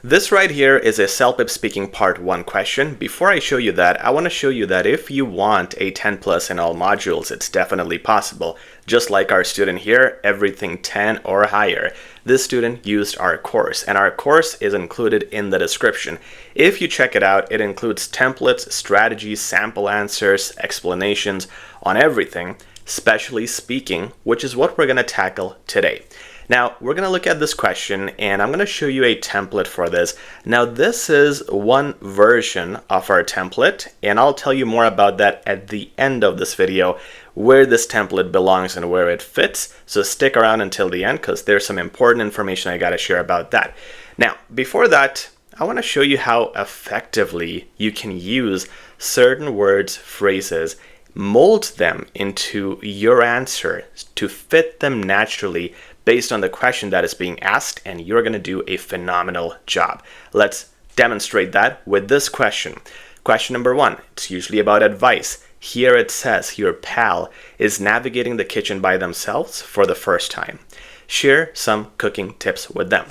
This right here is a CELPIP Speaking Part 1 question. Before I show you that, I want to show you that if you want a 10 plus in all modules, it's definitely possible. Just like our student here, everything 10 or higher. This student used our course, and our course is included in the description. If you check it out, it includes templates, strategies, sample answers, explanations on everything, especially speaking, which is what we're going to tackle today. Now, we're going to look at this question, and I'm going to show you a template for this. Now, this is one version of our template, and I'll tell you more about that at the end of this video, where this template belongs and where it fits. So stick around until the end, because there's some important information I got to share about that. Now, before that, I want to show you how effectively you can use certain words, phrases, mold them into your answer to fit them naturally based on the question that is being asked, and you're going to do a phenomenal job. Let's demonstrate that with this question. Question number 1, it's usually about advice. Here it says your pal is navigating the kitchen by themselves for the first time. Share some cooking tips with them.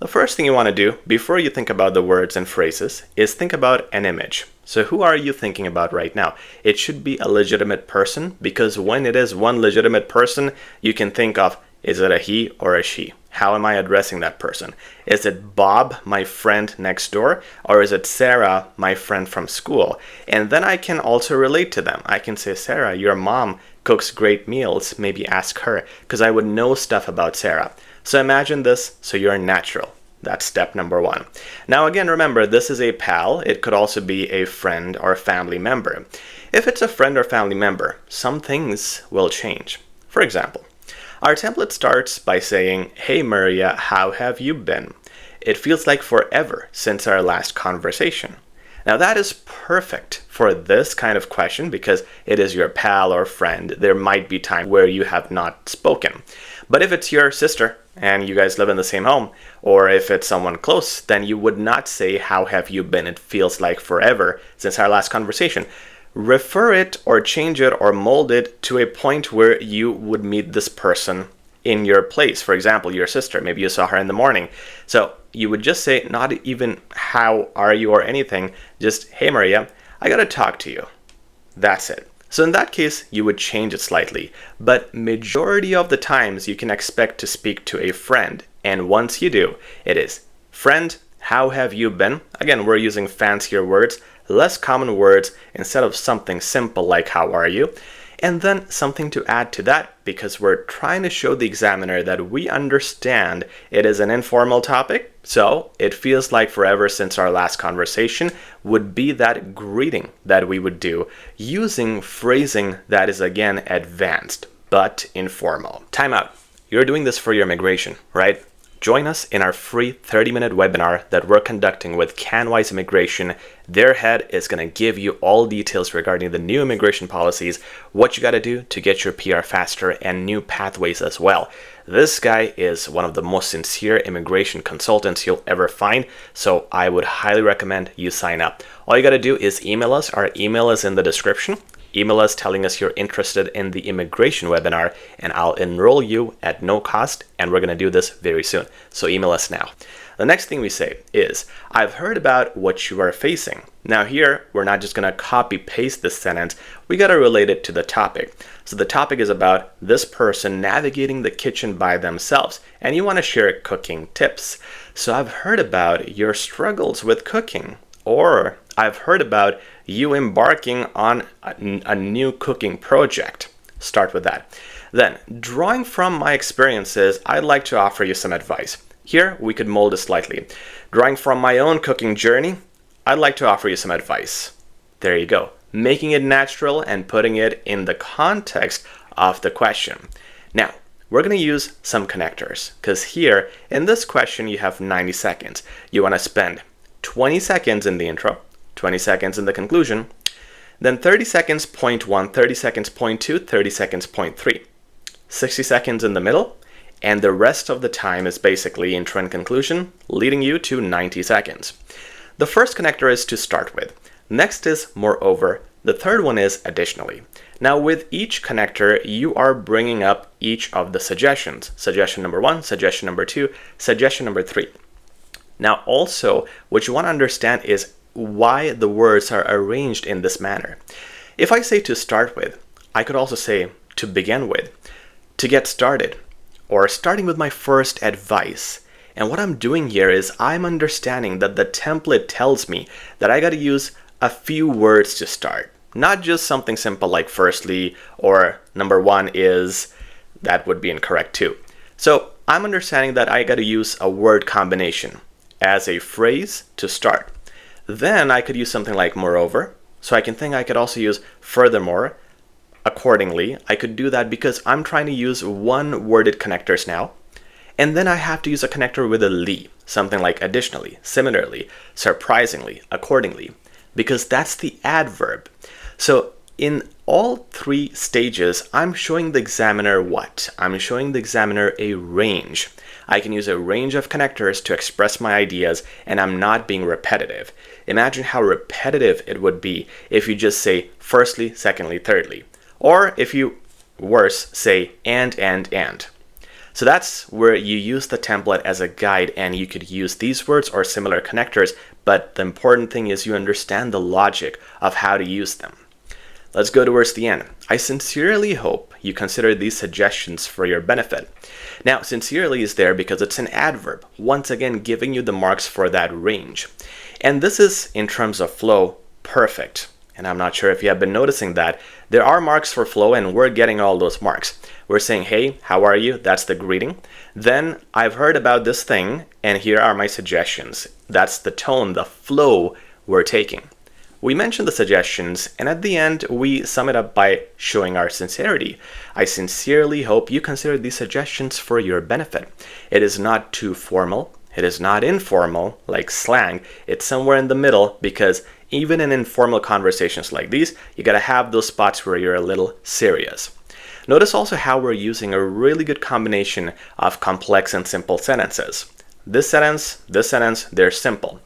The first thing you want to do before you think about the words and phrases is think about an image. So who are you thinking about right now? It should be a legitimate person, because when it is one legitimate person, you can think of, is it a he or a she? How am I addressing that person? Is it Bob, my friend next door? Or is it Sarah, my friend from school? And then I can also relate to them. I can say, Sarah, your mom cooks great meals. Maybe ask her, because I would know stuff about Sarah. So imagine this so you're natural. That's step number 1. Now again, remember, this is a pal. It could also be a friend or a family member. If it's a friend or family member, some things will change. For example, our template starts by saying, hey Maria, how have you been? It feels like forever since our last conversation. Now that is perfect for this kind of question because it is your pal or friend. There might be time where you have not spoken. But if it's your sister and you guys live in the same home, or if it's someone close, then you would not say, how have you been? It feels like forever since our last conversation. Refer it or change it or mold it to a point where you would meet this person in your place. For example, your sister, maybe you saw her in the morning. So you would just say, not even how are you or anything, just, hey Maria, I gotta talk to you. That's it. So in that case, you would change it slightly, but majority of the times you can expect to speak to a friend. And once you do, it is, friend, how have you been? Again, we're using fancier words, less common words instead of something simple like how are you? And then something to add to that, because we're trying to show the examiner that we understand it is an informal topic, so it feels like forever since our last conversation would be that greeting that we would do using phrasing that is again advanced but informal. Time out. You're doing this for your immigration, right? Join us in our free 30-minute webinar that we're conducting with CanWise Immigration. Their head is going to give you all details regarding the new immigration policies, what you got to do to get your PR faster, and new pathways as well. This guy is one of the most sincere immigration consultants you'll ever find, so I would highly recommend you sign up. All you got to do is email us. Our email is in the description. Email us telling us you're interested in the immigration webinar, and I'll enroll you at no cost, and we're going to do this very soon. So email us now. The next thing we say is, I've heard about what you are facing. Now here, we're not just going to copy paste this sentence. We got to relate it to the topic. So the topic is about this person navigating the kitchen by themselves, and you want to share cooking tips. So I've heard about your struggles with cooking, or I've heard about you embarking on a new cooking project. Start with that. Then, drawing from my experiences, I'd like to offer you some advice. Here, we could mold it slightly. Drawing from my own cooking journey, I'd like to offer you some advice. There you go. Making it natural and putting it in the context of the question. Now, we're going to use some connectors, because here, in this question, you have 90 seconds. You want to spend 20 seconds in the intro, 20 seconds in the conclusion, then 30 seconds point 1, 30 seconds point 2, 30 seconds point 3, 60 seconds in the middle, and the rest of the time is basically intro and conclusion, leading you to 90 seconds. The first connector is to start with. Next is moreover. The third one is additionally. Now with each connector, you are bringing up each of the suggestions. Suggestion number 1, suggestion number 2, suggestion number 3. Now also, what you want to understand is why the words are arranged in this manner. If I say to start with, I could also say to begin with, to get started, or starting with my first advice. And what I'm doing here is I'm understanding that the template tells me that I got to use a few words to start, not just something simple like firstly or number one is. That would be incorrect too. So I'm understanding that I got to use a word combination as a phrase to start. Then I could use something like moreover. So I could also use furthermore, accordingly. I could do that because I'm trying to use one worded connectors now. And then I have to use a connector with a ly, something like additionally, similarly, surprisingly, accordingly, because that's the adverb. So in all three stages, I'm showing the examiner what? I'm showing the examiner a range. I can use a range of connectors to express my ideas, and I'm not being repetitive. Imagine how repetitive it would be if you just say firstly, secondly, thirdly. Or if you, worse, say and. So that's where you use the template as a guide, and you could use these words or similar connectors, but the important thing is you understand the logic of how to use them. Let's go towards the end. I sincerely hope you consider these suggestions for your benefit. Now, sincerely is there because it's an adverb, once again giving you the marks for that range. And this is, in terms of flow, perfect. And I'm not sure if you have been noticing that. There are marks for flow, and we're getting all those marks. We're saying, hey, how are you? That's the greeting. Then, I've heard about this thing, and here are my suggestions. That's the tone, the flow we're taking. We mention the suggestions, and at the end, we sum it up by showing our sincerity. I sincerely hope you consider these suggestions for your benefit. It is not too formal. It is not informal, like slang. It's somewhere in the middle, because even in informal conversations like these, you gotta have those spots where you're a little serious. Notice also how we're using a really good combination of complex and simple sentences. This sentence, they're simple.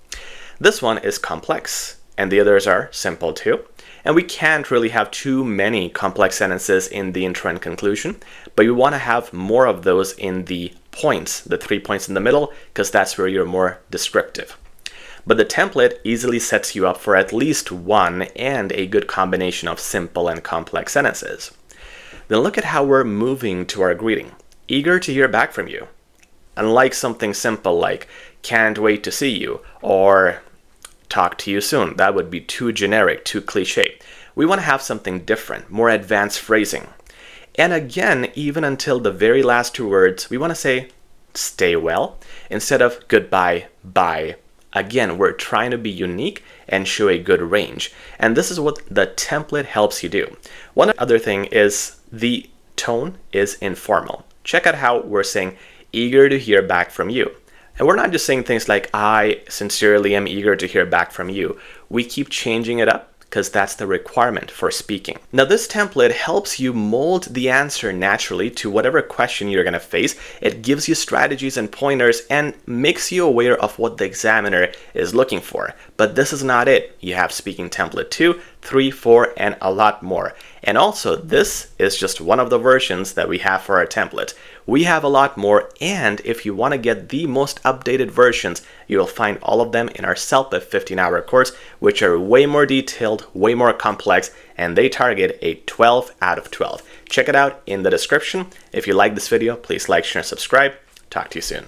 This one is complex, and the others are simple too. And we can't really have too many complex sentences in the intro and conclusion, but you want to have more of those in the points, the 3 points in the middle, because that's where you're more descriptive. But the template easily sets you up for at least one and a good combination of simple and complex sentences. Then look at how we're moving to our greeting. Eager to hear back from you. Unlike something simple like can't wait to see you or talk to you soon. That would be too generic, too cliche. We want to have something different, more advanced phrasing. And again, even until the very last two words, we want to say stay well instead of goodbye, bye. Again, we're trying to be unique and show a good range. And this is what the template helps you do. One other thing is the tone is informal. Check out how we're saying eager to hear back from you. And we're not just saying things like, I sincerely am eager to hear back from you. We keep changing it up because that's the requirement for speaking. Now, this template helps you mold the answer naturally to whatever question you're going to face. It gives you strategies and pointers and makes you aware of what the examiner is looking for. But this is not it. You have speaking template 2, 3, 4, and a lot more. And also, this is just one of the versions that we have for our template. We have a lot more, and if you want to get the most updated versions, you'll find all of them in our CELPIP 15-hour course, which are way more detailed, way more complex, and they target a 12 out of 12. Check it out in the description. If you like this video, please like, share, and subscribe. Talk to you soon.